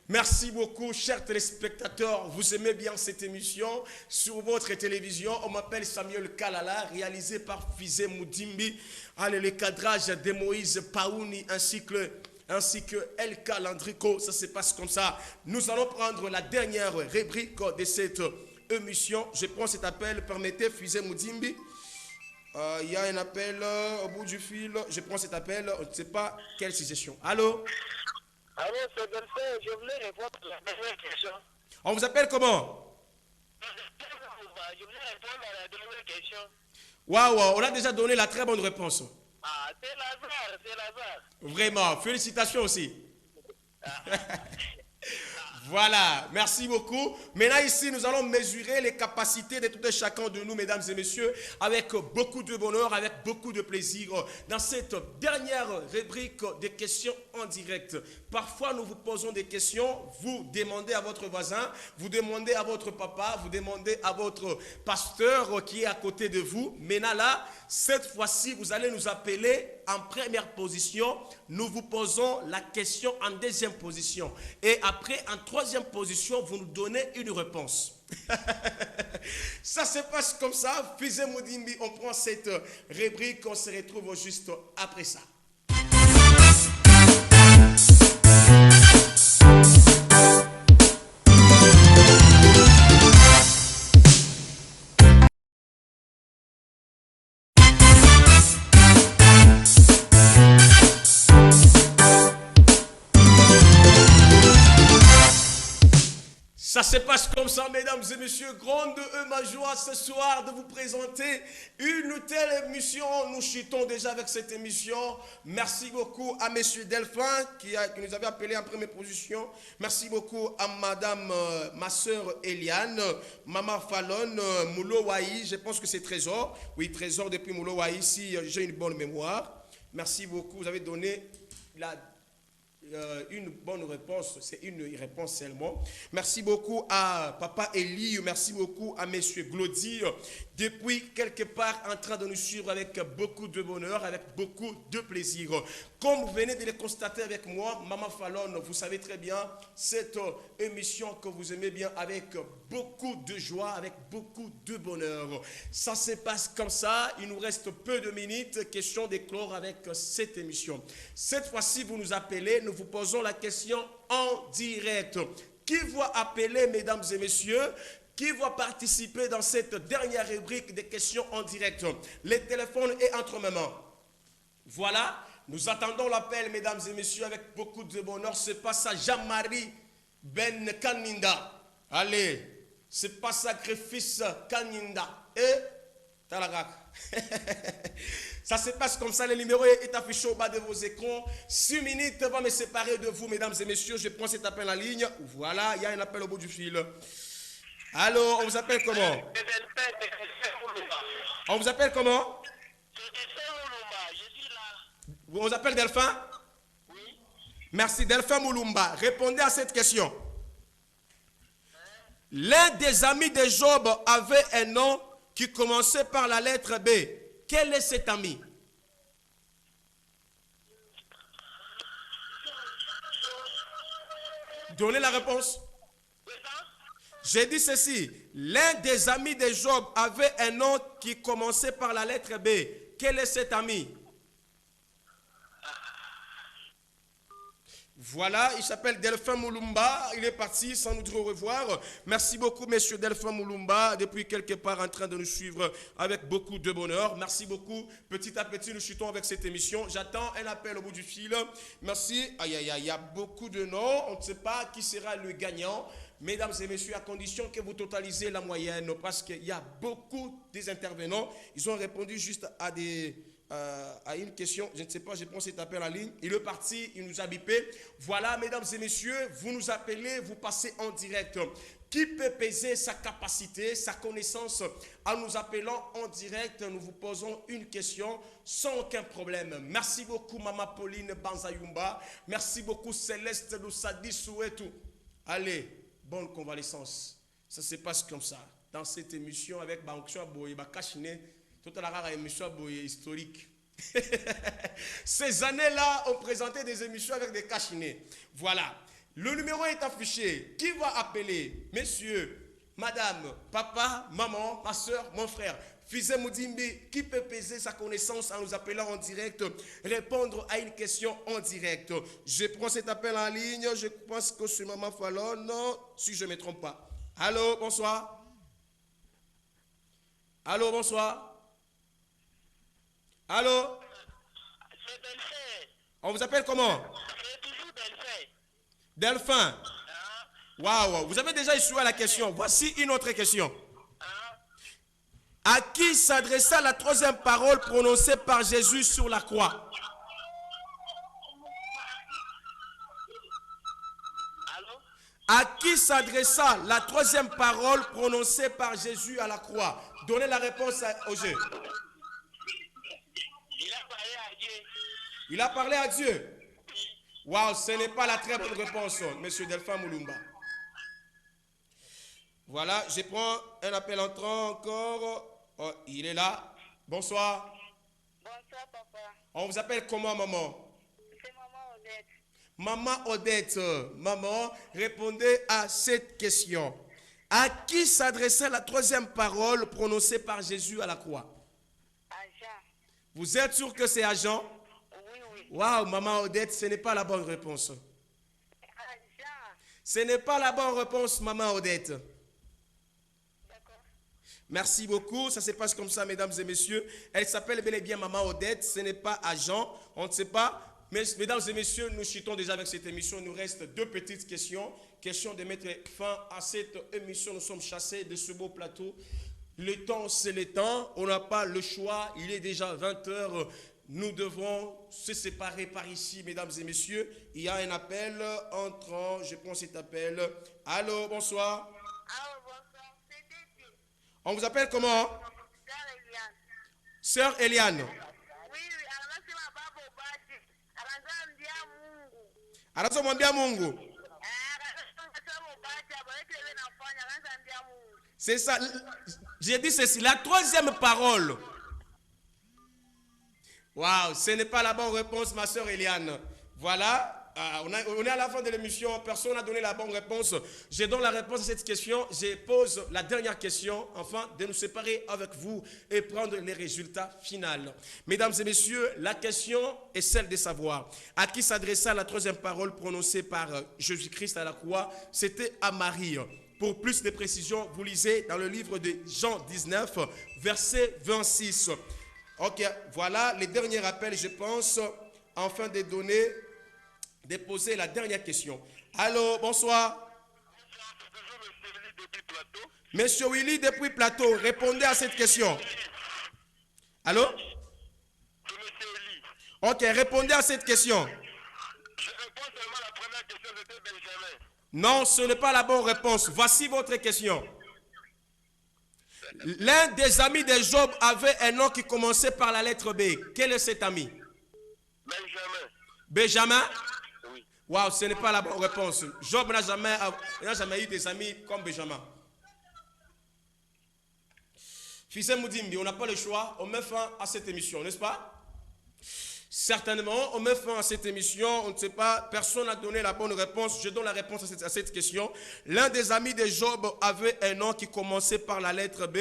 Merci beaucoup, chers téléspectateurs. Vous aimez bien cette émission sur votre télévision. On m'appelle Samuel Kalala, réalisé par Fizé Moudimbi. Allez, le cadrage de Moïse Paouni ainsi que El Calandrico. Ça se passe comme ça. Nous allons prendre la dernière rubrique de cette émission. Je prends cet appel. Permettez, Fizé Moudimbi. Il y a un appel au bout du fil. Je prends cet appel. On ne sait pas quelle suggestion. Allô? Allô, c'est Delphine. Je voulais répondre à la dernière question. On vous appelle comment? Je voulais répondre à la dernière question. Waouh, on a déjà donné la très bonne réponse. Ah, c'est Lazare, c'est Lazare. Vraiment, félicitations aussi. Voilà, merci beaucoup. Maintenant ici, nous allons mesurer les capacités de tout et chacun de nous, mesdames et messieurs, avec beaucoup de bonheur, avec beaucoup de plaisir, dans cette dernière rubrique des questions en direct. Parfois, nous vous posons des questions, vous demandez à votre voisin, vous demandez à votre papa, vous demandez à votre pasteur qui est à côté de vous. Maintenant là, cette fois-ci, vous allez nous appeler en première position. Nous vous posons la question en deuxième position. Et après, en troisième position, vous nous donnez une réponse. Ça se passe comme ça. Fizé Moudimbi, on prend cette rubrique, on se retrouve juste après ça. Ça se passe comme ça, mesdames et messieurs. Grande ma joie ce soir de vous présenter une telle émission. Nous chutons déjà avec cette émission. Merci beaucoup à monsieur Delphin qui nous avait appelé en première position. Merci beaucoup à madame, ma soeur Eliane, maman Fallon, Moulo Wahi. Je pense que c'est Trésor. Oui, Trésor depuis Moulo Wahi, si j'ai une bonne mémoire. Merci beaucoup. Vous avez donné une bonne réponse, c'est une réponse seulement. Merci beaucoup à Papa Eli, merci beaucoup à Monsieur Glody, depuis quelque part en train de nous suivre avec beaucoup de bonheur, avec beaucoup de plaisir. Comme vous venez de le constater avec moi, Maman Fallon, vous savez très bien, cette émission que vous aimez bien avec beaucoup de joie, avec beaucoup de bonheur. Ça se passe comme ça, il nous reste peu de minutes, question d'éclore avec cette émission. Cette fois-ci, vous nous appelez, nous vous posons la question en direct. Qui va appeler, mesdames et messieurs? Qui va participer dans cette dernière rubrique des questions en direct? Le téléphone est entre mes mains. Voilà, nous attendons l'appel, mesdames et messieurs, avec beaucoup de bonheur. C'est pas ça, Jean-Marie Ben Kaninda. Allez, c'est pas sacrifice Kaninda. Et Talagak. Ça se passe comme ça, le numéro est affiché au bas de vos écrans. 6 minutes va me séparer de vous, mesdames et messieurs. Je prends cet appel en ligne. Voilà, il y a un appel au bout du fil. Allô, on vous appelle comment? On vous appelle comment? On vous appelle Delphin? Oui. Merci, Delphin Moulumba. Répondez à cette question. L'un des amis de Job avait un nom qui commençait par la lettre B. Quel est cet ami? Donnez la réponse. J'ai dit ceci. L'un des amis de Job avait un nom qui commençait par la lettre B. Quel est cet ami? Voilà, il s'appelle Delphin Moulumba. Il est parti sans nous dire au revoir. Merci beaucoup, monsieur Delphin Moulumba, depuis quelque part en train de nous suivre avec beaucoup de bonheur. Merci beaucoup. Petit à petit, nous chutons avec cette émission. J'attends un appel au bout du fil. Merci. Aïe, aïe, aïe, il y a beaucoup de noms. On ne sait pas qui sera le gagnant. Mesdames et messieurs, à condition que vous totalisez la moyenne, parce qu'il y a beaucoup des intervenants. Ils ont répondu juste à une question, je ne sais pas, je prends cet appel en ligne. Il est parti, il nous a bipé. Voilà, mesdames et messieurs, vous nous appelez, vous passez en direct. Qui peut peser sa capacité, sa connaissance en nous appelant en direct? Nous vous posons une question sans aucun problème. Merci beaucoup, Maman Pauline Banzayumba. Merci beaucoup, Céleste Loussadi Souetou. Allez, bonne convalescence. Ça se passe comme ça. Dans cette émission avec Banksha Boye, Bakashine, toute la rare émission historique. Ces années-là, on présentait des émissions avec des cachinés. Voilà. Le numéro est affiché. Qui va appeler? Messieurs, madame, papa, maman, ma soeur, mon frère. Fizé Moudimbi, qui peut peser sa connaissance en nous appelant en direct, répondre à une question en direct? Je prends cet appel en ligne. Je pense que c'est Maman Fallon. Non, si je ne me trompe pas. Allô, bonsoir. Allô, bonsoir. Allô? C'est Delphin. On vous appelle comment? C'est toujours Delphin. Delphin. Waouh, vous avez déjà échoué à la question. Voici une autre question. À qui s'adressa la troisième parole prononcée par Jésus sur la croix? Allô? À qui s'adressa la troisième parole prononcée par Jésus à la croix? Donnez la réponse au jeu. Il a parlé à Dieu. Il a parlé à Dieu. Waouh, ce n'est pas la très bonne réponse, monsieur Delphin Moulumba. Voilà, je prends un appel entrant encore. Oh, il est là. Bonsoir. Bonsoir, papa. On vous appelle comment, maman? C'est Maman Odette. Maman Odette, maman, répondez à cette question. À qui s'adressait la troisième parole prononcée par Jésus à la croix? À Jean. Vous êtes sûr que c'est à Jean? Oui, oui. Waouh, maman Odette, ce n'est pas la bonne réponse. À Jean. Ce n'est pas la bonne réponse, maman Odette. D'accord. Merci beaucoup. Ça se passe comme ça, mesdames et messieurs. Elle s'appelle bel et bien Maman Odette. Ce n'est pas à Jean. On ne sait pas. Mais, mesdames et messieurs, nous chutons déjà avec cette émission. Il nous reste deux petites questions. Question de mettre fin à cette émission. Nous sommes chassés de ce beau plateau. Le temps, c'est le temps. On n'a pas le choix. Il est déjà 20 h. Nous devons se séparer par ici, mesdames et messieurs. Il y a un appel entrant. Je prends cet appel. Allô, bonsoir. Allô, bonsoir. C'est Dédé. On vous appelle comment? Sœur Eliane. Sœur Eliane. Oui, oui. Anasema baba ubati. Anazambia Mungu. Anazomwambia Mungu. Anasema ubati. Abalete wewe nafanya. Anazambia Mungu. C'est ça. J'ai dit ceci. La troisième parole. Waouh, ce n'est pas la bonne réponse, ma sœur Eliane. Voilà. On est à la fin de l'émission. Personne n'a donné la bonne réponse. Je donne la réponse à cette question. Je pose la dernière question, afin de nous séparer avec vous et prendre les résultats finaux. Mesdames et messieurs, la question est celle de savoir à qui s'adressa la troisième parole prononcée par Jésus-Christ à la croix. C'était à Marie. Pour plus de précisions, vous lisez dans le livre de Jean 19, verset 26. Ok, voilà les derniers rappels, je pense, afin de donner, de poser la dernière question. Allô, bonsoir. Monsieur Willy depuis Plateau, répondez à cette question. Allô? Ok, répondez à cette question. Je réponds seulement à la première question, c'était Benjamin. Non, ce n'est pas la bonne réponse. Voici votre question. L'un des amis de Job avait un nom qui commençait par la lettre B. Quel est cet ami? Benjamin. Benjamin? Oui. Waouh, ce n'est pas la bonne réponse. Job n'a jamais eu des amis comme Benjamin. Fils Moudimbi, on n'a pas le choix. On met fin à cette émission, n'est-ce pas? Certainement, on met fin à cette émission. On ne sait pas, personne n'a donné la bonne réponse. Je donne la réponse à cette question. L'un des amis de Job avait un nom qui commençait par la lettre B.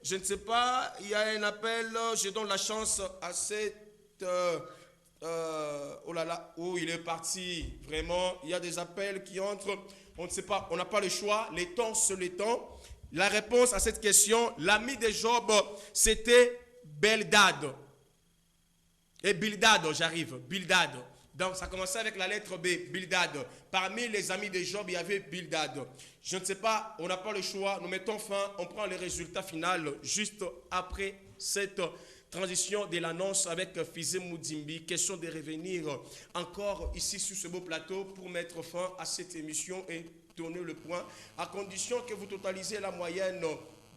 Je ne sais pas, il y a un appel. Je donne la chance à cette... oh là là, où il est parti. Vraiment, il y a des appels qui entrent. On ne sait pas, on n'a pas le choix. Les temps, c'est les temps. La réponse à cette question, l'ami de Job, c'était Bildad. Et Bildad, j'arrive, Bildad. Donc ça commençait avec la lettre B, Bildad. Parmi les amis de Job, il y avait Bildad. Je ne sais pas, on n'a pas le choix. Nous mettons fin, on prend les résultats finaux juste après cette transition de l'annonce avec Fizé Moudimbi. Question de revenir encore ici sur ce beau plateau pour mettre fin à cette émission et donner le point, à condition que vous totalisez la moyenne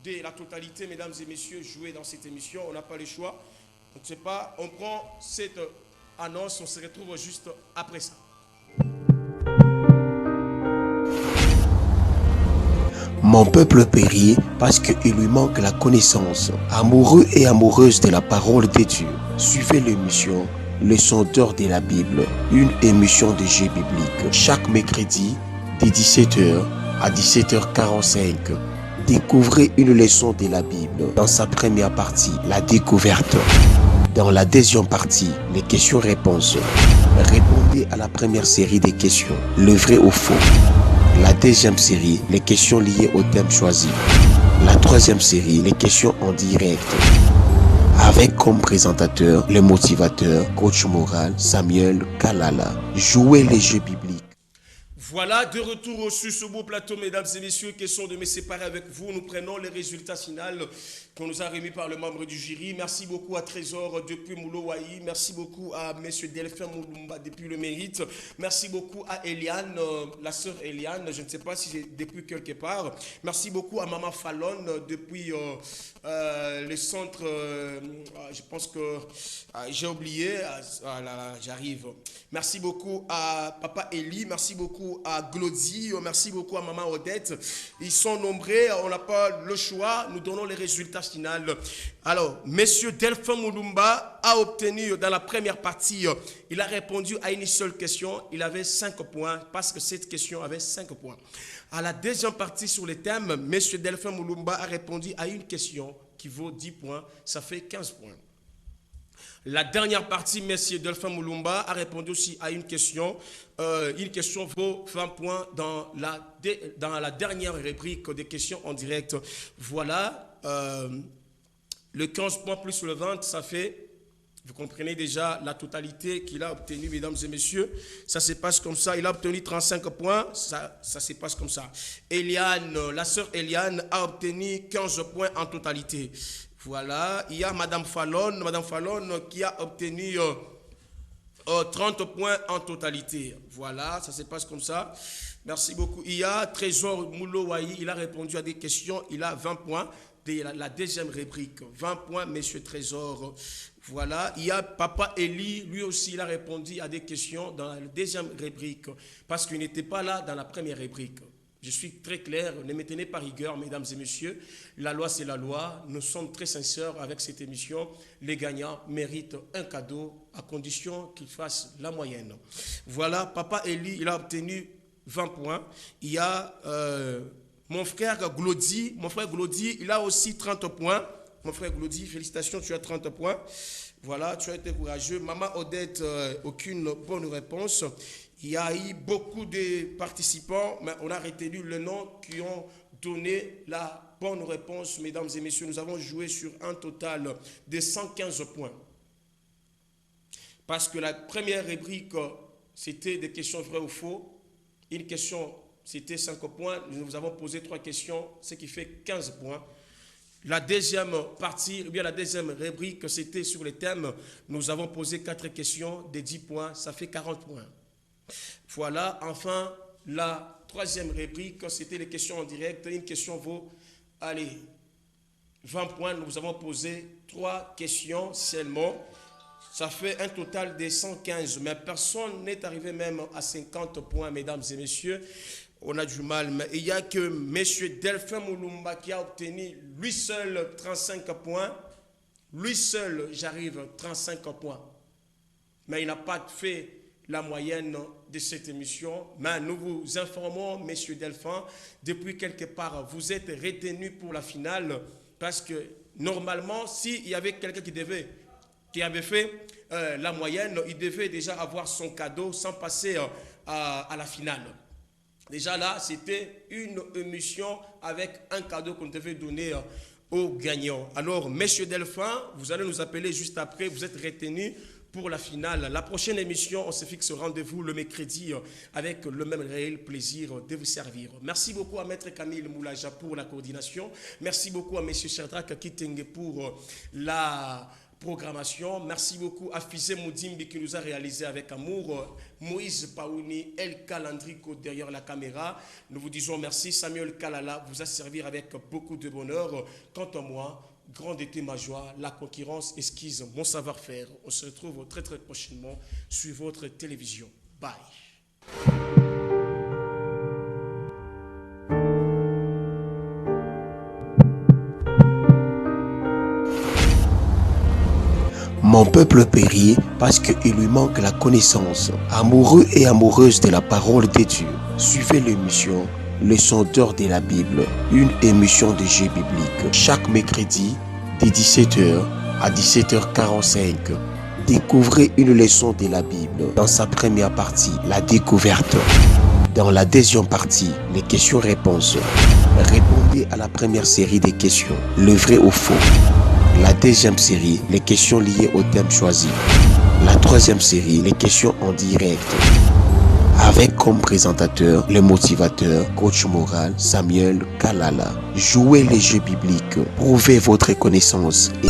de la totalité, mesdames et messieurs, joués dans cette émission. On n'a pas le choix. On ne sait pas. On prend cette annonce. On se retrouve juste après ça. Mon peuple périt parce qu'il lui manque la connaissance. Amoureux et amoureuses de la parole de Dieu, suivez l'émission Leçon d'or de la Bible, une émission de jeu biblique. Chaque mercredi, de 17h à 17h45, découvrez une leçon de la Bible. Dans sa première partie, la découverte. Dans la deuxième partie, les questions-réponses. Répondez à la première série des questions, le vrai ou faux. La deuxième série, les questions liées au thème choisi. La troisième série, les questions en direct. Avec comme présentateur, le motivateur, coach moral, Samuel Kalala. Jouez les jeux bibliques. Voilà, de retour sur ce beau plateau, mesdames et messieurs, question de me séparer avec vous. Nous prenons les résultats finaux qu'on nous a remis par le membre du jury. Merci beaucoup à Trésor depuis Moulowaï. Merci beaucoup à M. Delphin Moulumba depuis le Mérite. Merci beaucoup à Eliane, la sœur Eliane, je ne sais pas si c'est depuis quelque part. Merci beaucoup à Maman Fallon depuis le centre, je pense que j'ai oublié, voilà, j'arrive. Merci beaucoup à Papa Eli, merci beaucoup à Glody, merci beaucoup à Maman Odette. Ils sont nombreux, on n'a pas le choix, nous donnons les résultats finaux. Alors, Monsieur Delphin Moulumba a obtenu dans la première partie, il a répondu à une seule question, il avait 5 points, parce que cette question avait 5 points. À la deuxième partie sur le thème, Monsieur Delphin Moulumba a répondu à une question qui vaut 10 points, ça fait 15 points. La dernière partie, M. Delphin Moulumba a répondu aussi à une question. Une question vaut 20 points dans la dernière rubrique des questions en direct. Voilà, le 15 points plus le 20, ça fait, vous comprenez déjà la totalité qu'il a obtenue, mesdames et messieurs. Ça se passe comme ça. Il a obtenu 35 points, ça se passe comme ça. Eliane, la sœur Eliane a obtenu 15 points en totalité. Voilà, il y a Madame Fallon qui a obtenu 30 points en totalité. Voilà, ça se passe comme ça. Merci beaucoup. Il y a Trésor Moulowaï, il a répondu à des questions, il a 20 points. La deuxième rubrique, 20 points, Monsieur Trésor. Voilà, il y a Papa Eli, lui aussi, il a répondu à des questions dans la deuxième rubrique, parce qu'il n'était pas là dans la première rubrique. Je suis très clair, ne me tenez pas rigueur, mesdames et messieurs. La loi, c'est la loi. Nous sommes très sincères avec cette émission. Les gagnants méritent un cadeau à condition qu'ils fassent la moyenne. Voilà, Papa Eli, il a obtenu 20 points. Il y a mon frère Glody. Mon frère Glody, il a aussi 30 points. Mon frère Glody, félicitations, tu as 30 points. Voilà, tu as été courageux. Maman Odette, aucune bonne réponse. Il y a eu beaucoup de participants, mais on a retenu le nom qui ont donné la bonne réponse, mesdames et messieurs. Nous avons joué sur un total de 115 points. Parce que la première rubrique, c'était des questions vraies ou faux. Une question, c'était 5 points. Nous avons posé 3 questions, ce qui fait 15 points. La deuxième partie, ou bien la deuxième rubrique, c'était sur les thèmes. Nous avons posé 4 questions de 10 points, ça fait 40 points. Voilà, enfin, la troisième rubrique, c'était les questions en direct. Une question vaut, allez, 20 points. Nous avons posé 3 questions seulement. Ça fait un total de 115, mais personne n'est arrivé même à 50 points, mesdames et messieurs. On a du mal, mais il n'y a que M. Delphin Moulumba qui a obtenu lui seul 35 points. Lui seul, j'arrive, 35 points. Mais il n'a pas fait la moyenne de cette émission. Mais nous vous informons, M. Delphin, depuis quelque part, vous êtes retenu pour la finale parce que normalement, s'il y avait quelqu'un qui avait fait la moyenne, il devait déjà avoir son cadeau sans passer à la finale. Déjà là, c'était une émission avec un cadeau qu'on devait donner aux gagnants. Alors, Monsieur Delphin, vous allez nous appeler juste après, vous êtes retenu pour la finale. La prochaine émission, on se fixe rendez-vous le mercredi avec le même réel plaisir de vous servir. Merci beaucoup à Maître Camille Moulaja pour la coordination. Merci beaucoup à Monsieur Shadrach Kitenge pour la programmation. Merci beaucoup à Fizé Moudimbi qui nous a réalisé avec amour. Moïse Paouni, El Calandrico derrière la caméra. Nous vous disons merci. Samuel Kalala vous a servi avec beaucoup de bonheur. Quant à moi, grande était ma joie. La concurrence esquisse mon savoir-faire. On se retrouve très très prochainement sur votre télévision. Bye. Mon peuple périt parce qu'il lui manque la connaissance. Amoureux et amoureuses de la parole de Dieu, suivez l'émission Leçon d'or de la Bible, une émission de jeu biblique. Chaque mercredi, de 17h à 17h45, découvrez une leçon de la Bible. Dans sa première partie, la découverte. Dans la deuxième partie, les questions-réponses. Répondez à la première série des questions, le vrai ou faux. La deuxième série, les questions liées au thème choisi. La troisième série, les questions en direct. Avec comme présentateur, le motivateur, coach moral, Samuel Kalala. Jouez les jeux bibliques, prouvez votre connaissance et